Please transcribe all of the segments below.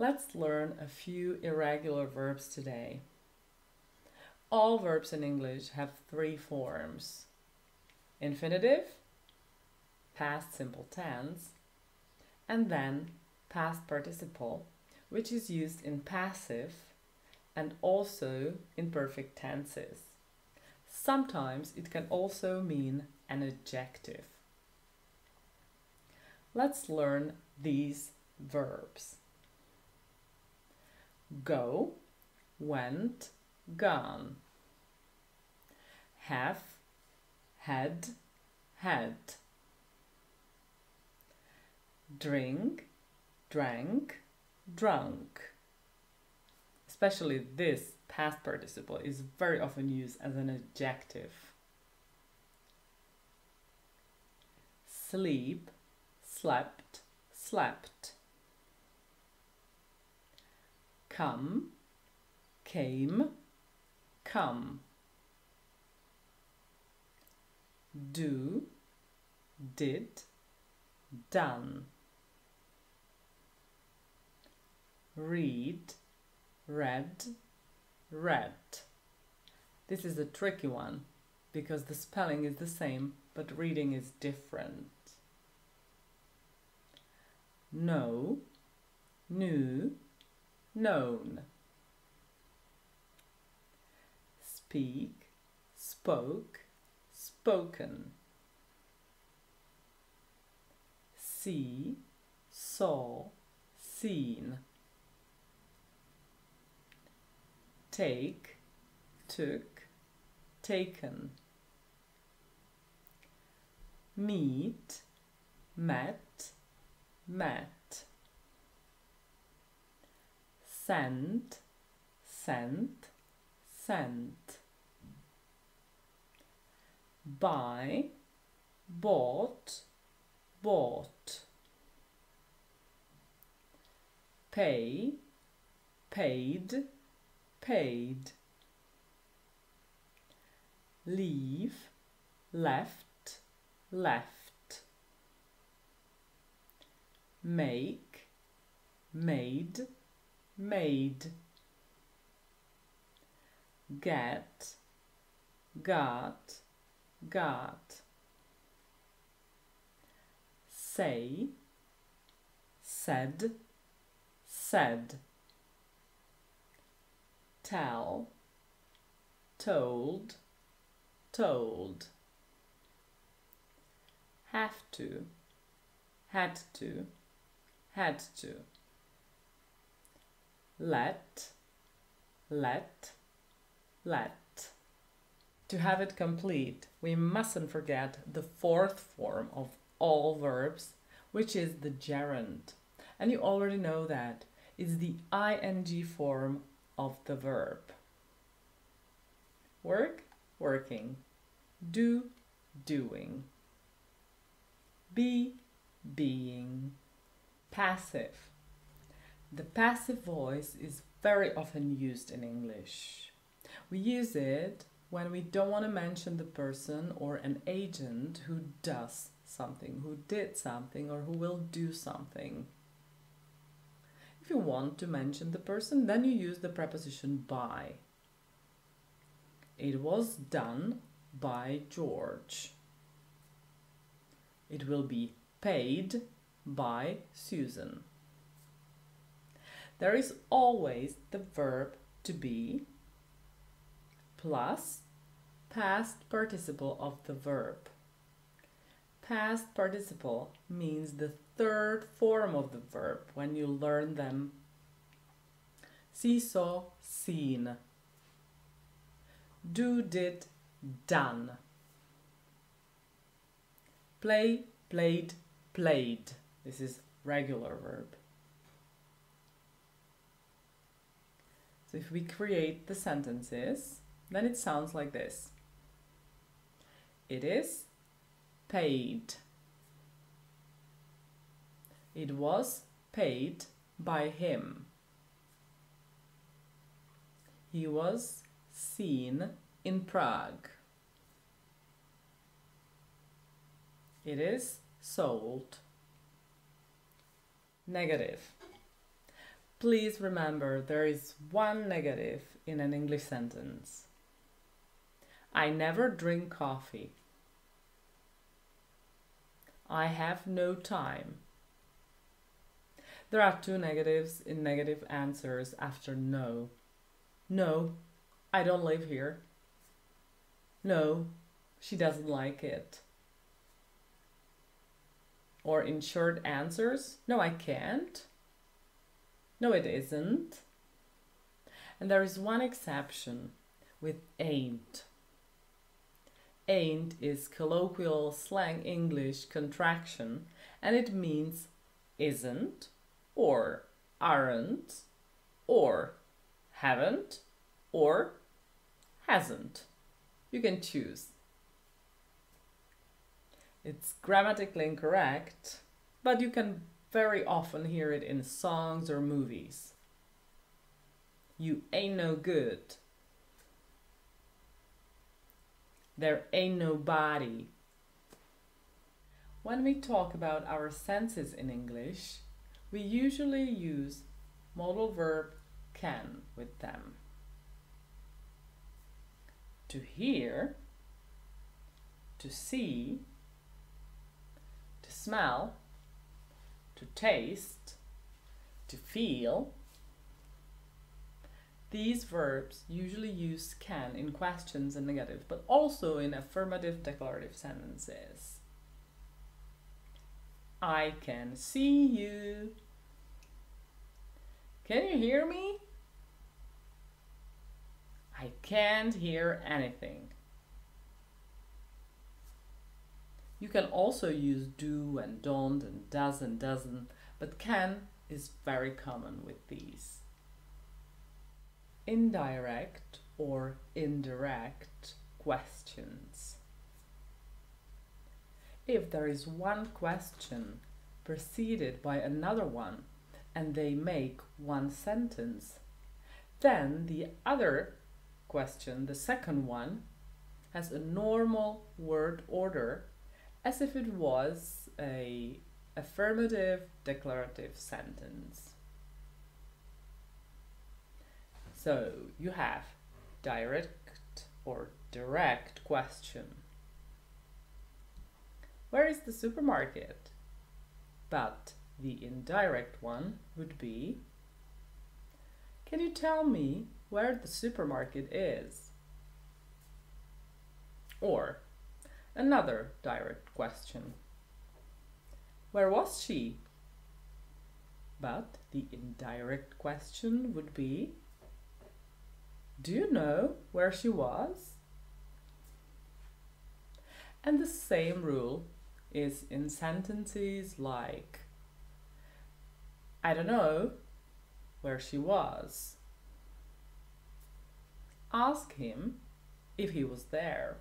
Let's learn a few irregular verbs today. All verbs in English have three forms: infinitive, past simple tense, and then past participle, which is used in passive and also in perfect tenses. Sometimes it can also mean an adjective. Let's learn these verbs. Go, went, gone. Have, had, had. Drink, drank, drunk. Especially this past participle is very often used as an adjective. Sleep, slept, slept. Come, came, come. Do, did, done. Read, read, read. This is a tricky one because the spelling is the same but reading is different. Know, knew, known. Speak, spoke, spoken. See, saw, seen. Take, took, taken. Meet, met, met. Send, sent, sent. Buy, bought, bought. Pay, paid, paid. Leave, left, left. Make, made, made. Get, got, got. Say, said, said. Tell, told, told. Have to, had to, had to. Let, let, let. To have it complete, we mustn't forget the fourth form of all verbs, which is the gerund. And you already know that it's the ing form of the verb. Work, working. Do, doing. Be, being. Passive. The passive voice is very often used in English. We use it when we don't want to mention the person or an agent who does something, who did something, or who will do something. If you want to mention the person, then you use the preposition by. It was done by George. It will be paid by Susan. There is always the verb to be plus past participle of the verb. Past participle means the third form of the verb when you learn them. See, saw, seen. Do, did, done. Play, played, played. This is regular verb. So if we create the sentences, then it sounds like this. It is paid. It was paid by him. He was seen in Prague. It is sold. Negative. Please remember there is one negative in an English sentence. I never drink coffee. I have no time. There are two negatives in negative answers after no. No, I don't live here. No, she doesn't like it. Or in short answers, no, I can't. No, it isn't. And there is one exception with ain't. Ain't is colloquial slang English contraction, and it means isn't, or aren't, or haven't, or hasn't. You can choose. It's grammatically incorrect, but you can very often hear it in songs or movies. You ain't no good. There ain't nobody. When we talk about our senses in English, we usually use modal verb can with them. To hear, to see, to smell, to taste, to feel. These verbs usually use can in questions and negatives, but also in affirmative declarative sentences. I can see you. Can you hear me? I can't hear anything. You can also use do and don't and does and doesn't, but can is very common with these. Indirect or indirect questions. If there is one question preceded by another one and they make one sentence, then the other question, the second one, has a normal word order as if it was an affirmative declarative sentence. So you have direct or direct question. Where is the supermarket? But the indirect one would be, can you tell me where the supermarket is? Or another direct question. Where was she? But the indirect question would be, do you know where she was? And the same rule is in sentences like, I don't know where she was. Ask him if he was there.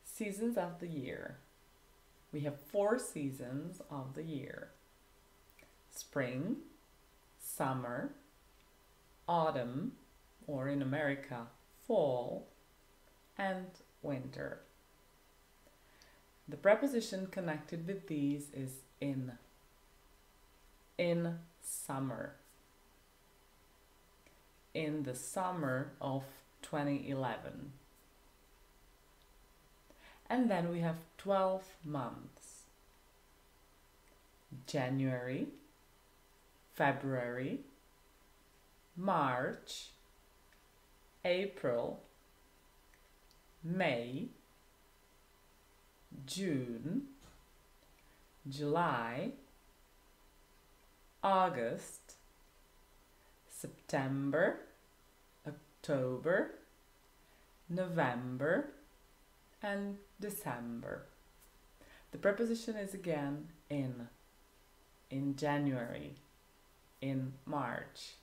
Seasons of the year. We have 4 seasons of the year: spring, summer, autumn, or in America, fall, and winter. The preposition connected with these is in. In summer. In the summer of 2011. And then we have 12 months. January, February, March, April, May, June, July, August, September, October, November, and December. The preposition is again in January, in March,